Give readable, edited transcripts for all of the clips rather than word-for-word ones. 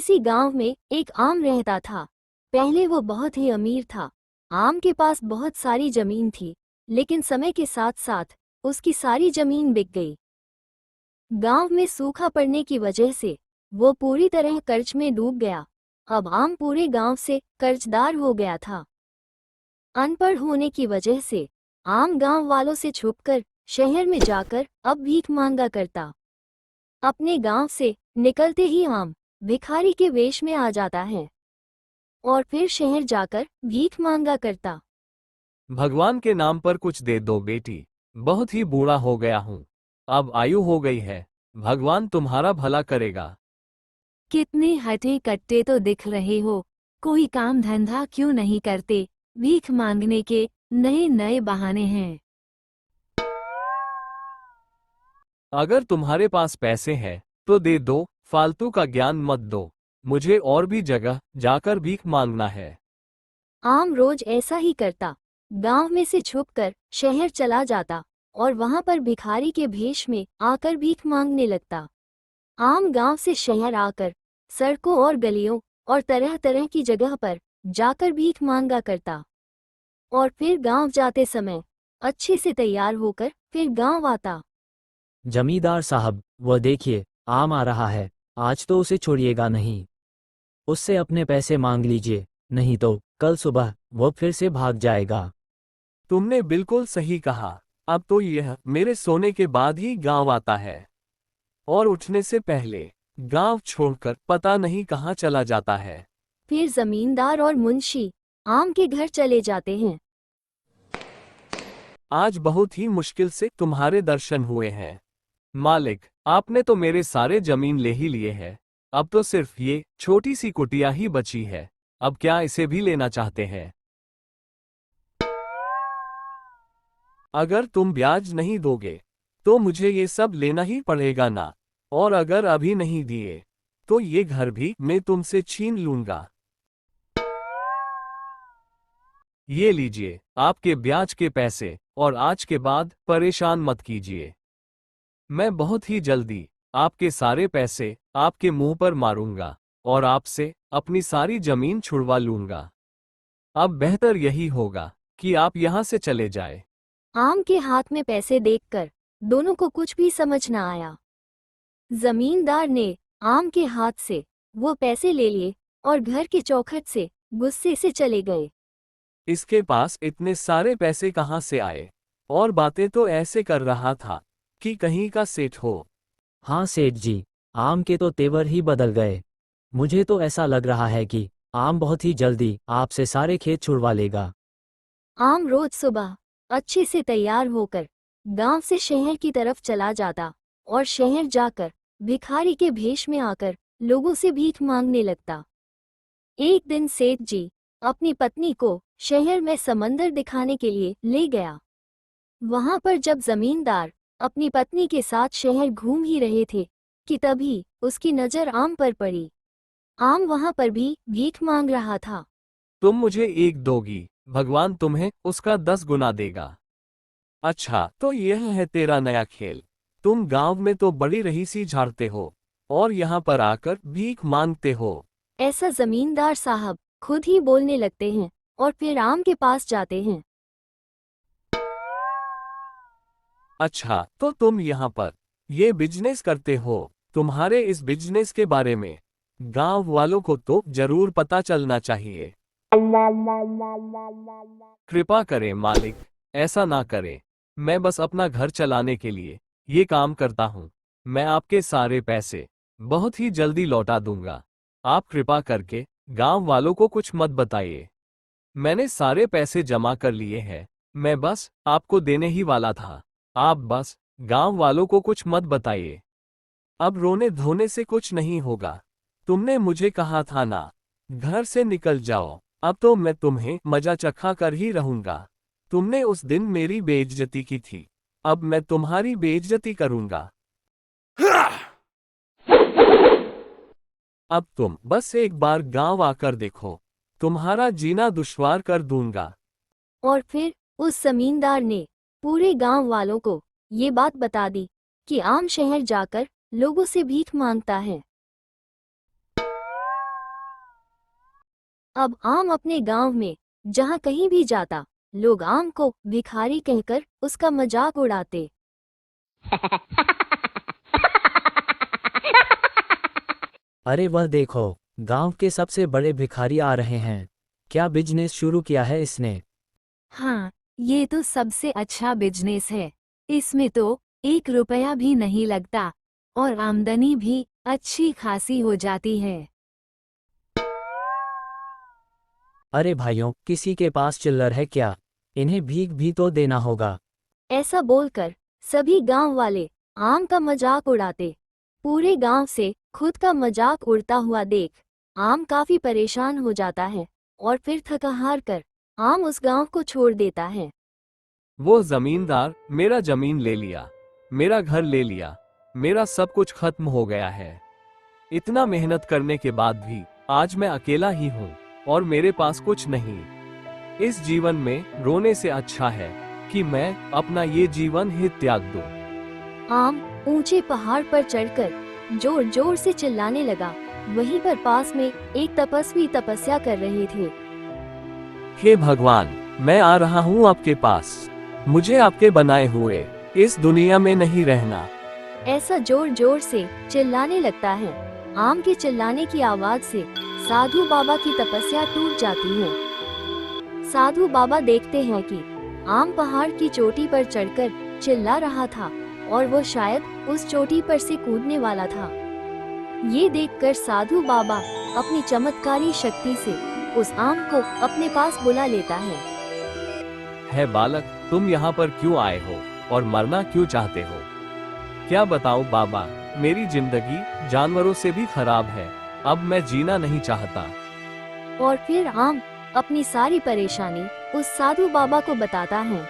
उसी गांव में एक आम रहता था। पहले वो बहुत ही अमीर था। आम के पास बहुत सारी जमीन थी, लेकिन समय के साथ साथ उसकी सारी जमीन बिक गई। गांव में सूखा पड़ने की वजह से वो पूरी तरह कर्ज में डूब गया। अब आम पूरे गांव से कर्जदार हो गया था। अनपढ़ होने की वजह से आम गांव वालों से छुपकर शहर में जाकर अब भीख मांगा करता। अपने गांव से निकलते ही आम भिखारी के वेश में आ जाता है और फिर शहर जाकर भीख मांगा करता। भगवान के नाम पर कुछ दे दो बेटी, बहुत ही बूढ़ा हो गया हूँ, अब आयु हो गई है, भगवान तुम्हारा भला करेगा। कितने हटे कट्टे तो दिख रहे हो, कोई काम धंधा क्यों नहीं करते? भीख मांगने के नए नए बहाने हैं। अगर तुम्हारे पास पैसे हैं तो दे दो, फालतू का ज्ञान मत दो, मुझे और भी जगह जाकर भीख मांगना है। आम रोज ऐसा ही करता। गांव में से छुपकर शहर चला जाता और वहां पर भिखारी के भेष में आकर भीख मांगने लगता। आम गांव से शहर आकर सड़कों और गलियों और तरह तरह की जगह पर जाकर भीख मांगा करता और फिर गांव जाते समय अच्छे से तैयार होकर फिर गांव आता। जमींदार साहब, वह देखिए, आम आ रहा है, आज तो उसे छोड़िएगा नहीं। उससे अपने पैसे मांग लीजिए, नहीं तो कल सुबह वह फिर से भाग जाएगा। तुमने बिल्कुल सही कहा, अब तो यह मेरे सोने के बाद ही गांव आता है और उठने से पहले गांव छोड़कर पता नहीं कहां चला जाता है। फिर जमींदार और मुंशी आम के घर चले जाते हैं। आज बहुत ही मुश्किल से तुम्हारे दर्शन हुए हैं। मालिक, आपने तो मेरे सारे जमीन ले ही लिए हैं, अब तो सिर्फ ये छोटी सी कुटिया ही बची है, अब क्या इसे भी लेना चाहते हैं? अगर तुम ब्याज नहीं दोगे तो मुझे ये सब लेना ही पड़ेगा ना, और अगर अभी नहीं दिए तो ये घर भी मैं तुमसे छीन लूंगा। ये लीजिए आपके ब्याज के पैसे, और आज के बाद परेशान मत कीजिए। मैं बहुत ही जल्दी आपके सारे पैसे आपके मुंह पर मारूंगा और आपसे अपनी सारी जमीन छुड़वा लूंगा। अब बेहतर यही होगा कि आप यहां से चले जाए। आम के हाथ में पैसे देखकर दोनों को कुछ भी समझ न आया। जमींदार ने आम के हाथ से वो पैसे ले लिए और घर के चौखट से गुस्से से चले गए। इसके पास इतने सारे पैसे कहां से आए? और बातें तो ऐसे कर रहा था कि कहीं का सेठ हो। हाँ सेठ जी, आम के तो तेवर ही बदल गए। मुझे तो ऐसा लग रहा है कि आम बहुत ही जल्दी आपसे सारे खेत छुड़वा लेगा। आम रोज सुबह अच्छे से तैयार होकर गांव से शहर की तरफ चला जाता और शहर जाकर भिखारी के भेष में आकर लोगों से भीख मांगने लगता। एक दिन सेठ जी अपनी पत्नी को शहर में समंदर दिखाने के लिए ले गया। वहां पर जब जमींदार अपनी पत्नी के साथ शहर घूम ही रहे थे कि तभी उसकी नजर आम पर पड़ी। आम वहां पर भी भीख मांग रहा था। तुम मुझे एक दोगी, भगवान तुम्हें उसका 10 गुना देगा। अच्छा, तो यह है तेरा नया खेल। तुम गांव में तो बड़ी रहीसी झाड़ते हो और यहाँ पर आकर भीख मांगते हो। ऐसा जमींदार साहब खुद ही बोलने लगते हैं और फिर आम के पास जाते हैं। अच्छा, तो तुम यहाँ पर ये बिजनेस करते हो। तुम्हारे इस बिजनेस के बारे में गांव वालों को तो जरूर पता चलना चाहिए। कृपा करें मालिक, ऐसा ना करें। मैं बस अपना घर चलाने के लिए ये काम करता हूँ। मैं आपके सारे पैसे बहुत ही जल्दी लौटा दूंगा। आप कृपा करके गांव वालों को कुछ मत बताइए। मैंने सारे पैसे जमा कर लिए हैं, मैं बस आपको देने ही वाला था। आप बस गांव वालों को कुछ मत बताइए। अब रोने धोने से कुछ नहीं होगा। तुमने मुझे कहा था ना, घर से निकल जाओ। अब तो मैं तुम्हें मजा चखा कर ही रहूंगा। तुमने उस दिन मेरी बेइज्जती की थी, अब मैं तुम्हारी बेइज्जती करूंगा। अब तुम बस एक बार गांव आकर देखो, तुम्हारा जीना दुश्वार कर दूंगा। और फिर उस जमींदार ने पूरे गांव वालों को ये बात बता दी कि आम शहर जाकर लोगों से भीख मांगता है। अब आम अपने गांव में जहां कहीं भी जाता, लोग आम को भिखारी कहकर उसका मजाक उड़ाते। अरे वह देखो, गांव के सबसे बड़े भिखारी आ रहे हैं। क्या बिजनेस शुरू किया है इसने? हाँ, ये तो सबसे अच्छा बिजनेस है। इसमें तो 1 रुपया भी नहीं लगता और आमदनी भी अच्छी खासी हो जाती है। अरे भाइयों, किसी के पास चिल्लर है क्या? इन्हें भीख भी तो देना होगा। ऐसा बोलकर सभी गांव वाले आम का मजाक उड़ाते। पूरे गांव से खुद का मजाक उड़ता हुआ देख आम काफी परेशान हो जाता है और फिर थका हार कर आम उस गांव को छोड़ देता है। वो जमींदार मेरा जमीन ले लिया, मेरा घर ले लिया, मेरा सब कुछ खत्म हो गया है। इतना मेहनत करने के बाद भी आज मैं अकेला ही हूँ और मेरे पास कुछ नहीं। इस जीवन में रोने से अच्छा है कि मैं अपना ये जीवन ही त्याग दूं। आम ऊंचे पहाड़ पर चढ़कर जोर जोर से चिल्लाने लगा। वहीं पर पास में एक तपस्वी तपस्या कर रहे थे। हे भगवान, मैं आ रहा हूँ आपके पास। मुझे आपके बनाए हुए इस दुनिया में नहीं रहना। ऐसा जोर जोर से चिल्लाने लगता है। आम के चिल्लाने की आवाज से साधु बाबा की तपस्या टूट जाती है। साधु बाबा देखते हैं कि आम पहाड़ की चोटी पर चढ़कर चिल्ला रहा था और वो शायद उस चोटी पर से कूदने वाला था। ये देखकर साधु बाबा अपनी चमत्कारी शक्ति से उस आम को अपने पास बुला लेता है। बालक, तुम यहाँ पर क्यों आए हो और मरना क्यों चाहते हो? क्या बताऊं बाबा, मेरी जिंदगी जानवरों से भी खराब है। अब मैं जीना नहीं चाहता। और फिर आम अपनी सारी परेशानी उस साधु बाबा को बताता है।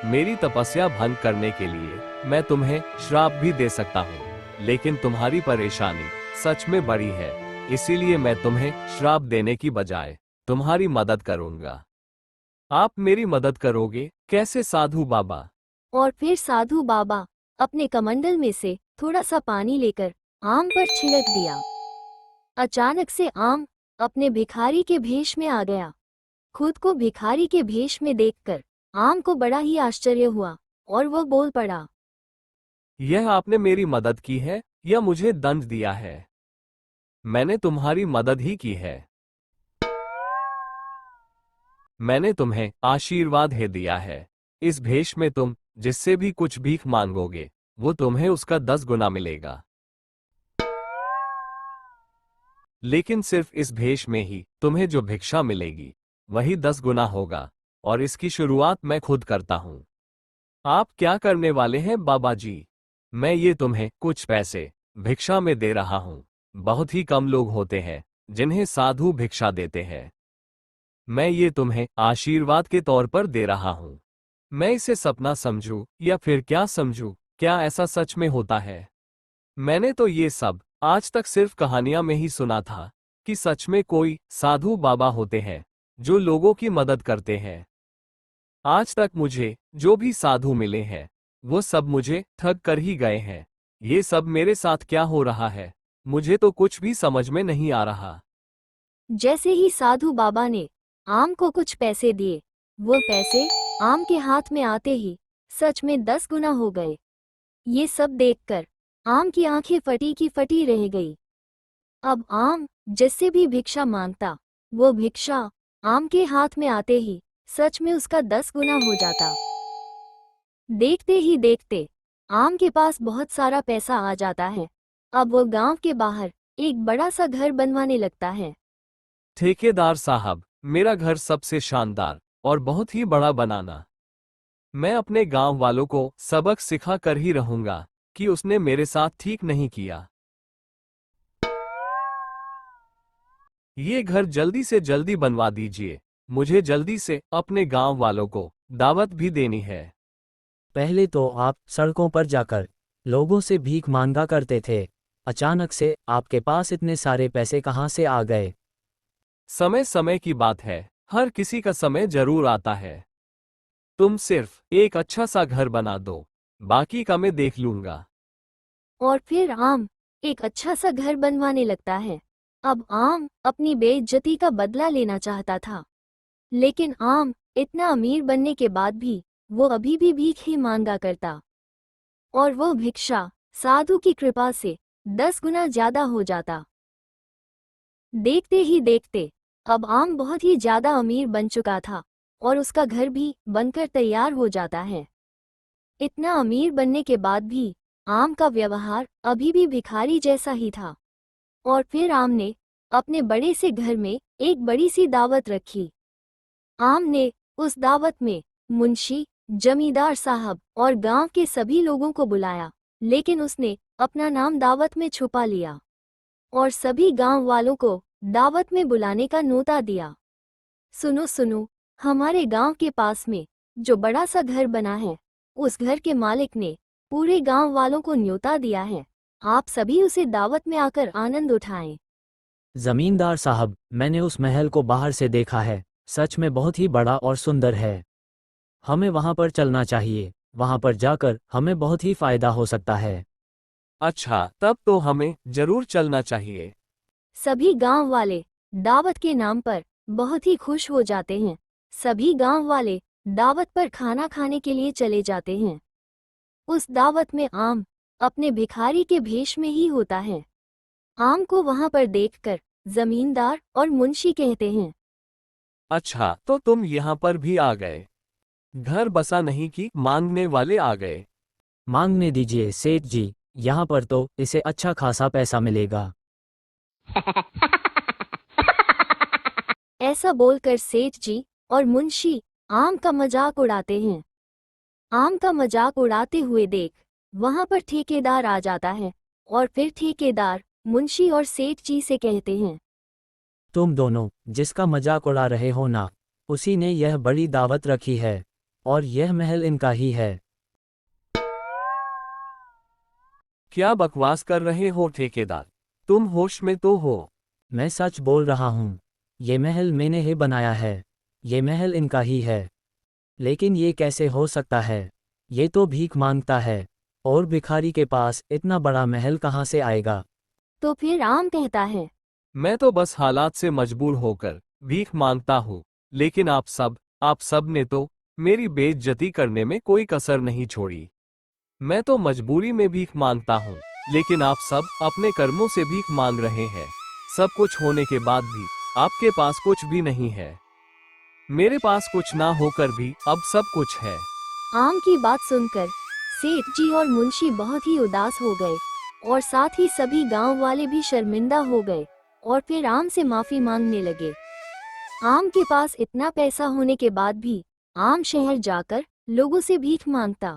मेरी तपस्या भंग करने के लिए मैं तुम्हें श्राप भी दे सकता हूँ, लेकिन तुम्हारी परेशानी सच में बड़ी है, इसीलिए मैं तुम्हें श्राप देने की बजाय तुम्हारी मदद करूंगा। आप मेरी मदद करोगे कैसे साधु बाबा? और फिर साधु बाबा अपने कमंडल में से थोड़ा सा पानी लेकर आम पर छिड़क दिया। अचानक से आम अपने भिखारी के भेष में आ गया। खुद को भिखारी के भेष में देखकर आम को बड़ा ही आश्चर्य हुआ और वो बोल पड़ा, यह आपने मेरी मदद की है या मुझे दंड दिया है? मैंने तुम्हारी मदद ही की है। मैंने तुम्हें आशीर्वाद ही दिया है। इस भेष में तुम जिससे भी कुछ भीख मांगोगे वो तुम्हें उसका 10 गुना मिलेगा। लेकिन सिर्फ इस भेष में ही तुम्हें जो भिक्षा मिलेगी वही 10 गुना होगा, और इसकी शुरुआत मैं खुद करता हूँ। आप क्या करने वाले हैं बाबा जी? मैं ये तुम्हें कुछ पैसे भिक्षा में दे रहा हूँ। बहुत ही कम लोग होते हैं जिन्हें साधु भिक्षा देते हैं। मैं ये तुम्हें आशीर्वाद के तौर पर दे रहा हूँ। मैं इसे सपना समझूं या फिर क्या समझूं? क्या ऐसा सच में होता है? मैंने तो ये सब आज तक सिर्फ कहानियां में ही सुना था कि सच में कोई साधु बाबा होते हैं जो लोगों की मदद करते हैं। आज तक मुझे जो भी साधु मिले हैं वो सब मुझे ठग कर ही गए हैं। ये सब मेरे साथ क्या हो रहा है? मुझे तो कुछ भी समझ में नहीं आ रहा। जैसे ही साधु बाबा ने आम को कुछ पैसे दिए, वो पैसे आम के हाथ में आते ही सच में 10 गुना हो गए। ये सब देखकर आम की आंखें फटी की फटी रह गई। अब आम जिससे भी भिक्षा मांगता, वो भिक्षा आम के हाथ में आते ही सच में उसका 10 गुना हो जाता। देखते ही देखते आम के पास बहुत सारा पैसा आ जाता है। अब वो गांव के बाहर एक बड़ा सा घर बनवाने लगता है। ठेकेदार साहब, मेरा घर सबसे शानदार और बहुत ही बड़ा बनाना। मैं अपने गांव वालों को सबक सिखा कर ही रहूंगा कि उसने मेरे साथ ठीक नहीं किया। ये घर जल्दी से जल्दी बनवा दीजिए। मुझे जल्दी से अपने गांव वालों को दावत भी देनी है। पहले तो आप सड़कों पर जाकर लोगों से भीख मांगा करते थे। अचानक से आपके पास इतने सारे पैसे कहाँ से आ गए? समय समय की बात है, हर किसी का समय जरूर आता है। तुम सिर्फ एक अच्छा सा घर बना दो, बाकी का मैं देख लूंगा। और फिर आम एक अच्छा सा घर बनवाने लगता है। अब आम अपनी बेइज्जती का बदला लेना चाहता था, लेकिन आम इतना अमीर बनने के बाद भी वो अभी भी भीख ही मांगा करता, और वो भिक्षा साधु की कृपा से 10 गुना ज्यादा हो जाता। देखते ही देखते अब आम बहुत ही ज्यादा अमीर बन चुका था और उसका घर भी बनकर तैयार हो जाता है। इतना अमीर बनने के बाद भी आम का व्यवहार अभी भी भिखारी जैसा ही था। और फिर आम ने अपने बड़े से घर में एक बड़ी सी दावत रखी। आम ने उस दावत में मुंशी, जमींदार साहब और गांव के सभी लोगों को बुलाया, लेकिन उसने अपना नाम दावत में छुपा लिया और सभी गांव वालों को दावत में बुलाने का न्योता दिया। सुनो सुनो, हमारे गांव के पास में जो बड़ा सा घर बना है, उस घर के मालिक ने पूरे गांव वालों को न्योता दिया है, आप सभी उसे दावत में आकर आनंद उठाएं। जमींदार साहब, मैंने उस महल को बाहर से देखा है, सच में बहुत ही बड़ा और सुंदर है। हमें वहां पर चलना चाहिए, वहां पर जाकर हमें बहुत ही फायदा हो सकता है। अच्छा, तब तो हमें जरूर चलना चाहिए। सभी गांव वाले दावत के नाम पर बहुत ही खुश हो जाते हैं। सभी गांव वाले दावत पर खाना खाने के लिए चले जाते हैं। उस दावत में आम अपने भिखारी के भेष में ही होता है। आम को वहां पर देखकर जमींदार और मुंशी कहते हैं, अच्छा, तो तुम यहाँ पर भी आ गए। घर बसा नहीं कि मांगने वाले आ गए। मांगने दीजिए सेठ जी, यहाँ पर तो इसे अच्छा खासा पैसा मिलेगा। ऐसा बोलकर सेठ जी और मुंशी आम का मजाक उड़ाते हैं। आम का मजाक उड़ाते हुए देख वहां पर ठेकेदार आ जाता है और फिर ठेकेदार मुंशी और सेठ जी से कहते हैं, तुम दोनों जिसका मजाक उड़ा रहे हो ना, उसी ने यह बड़ी दावत रखी है और यह महल इनका ही है। क्या बकवास कर रहे हो ठेकेदार? तुम होश में तो हो? मैं सच बोल रहा हूँ, ये महल मैंने ही बनाया है, ये महल इनका ही है। लेकिन ये कैसे हो सकता है? ये तो भीख मांगता है, और भिखारी के पास इतना बड़ा महल कहाँ से आएगा? तो फिर आम कहता है, मैं तो बस हालात से मजबूर होकर भीख मांगता हूँ, लेकिन आप सब ने तो मेरी बेइज्जती करने में कोई कसर नहीं छोड़ी। मैं तो मजबूरी में भीख मांगता हूँ, लेकिन आप सब अपने कर्मों से भीख मांग रहे हैं। सब कुछ होने के बाद भी आपके पास कुछ भी नहीं है। मेरे पास कुछ ना होकर भी अब सब कुछ है। आम की बात सुनकर सेठ जी और मुंशी बहुत ही उदास हो गए और साथ ही सभी गांव वाले भी शर्मिंदा हो गए और फिर आम से माफी मांगने लगे। आम के पास इतना पैसा होने के बाद भी आम शहर जाकर लोगों से भीख मांगता।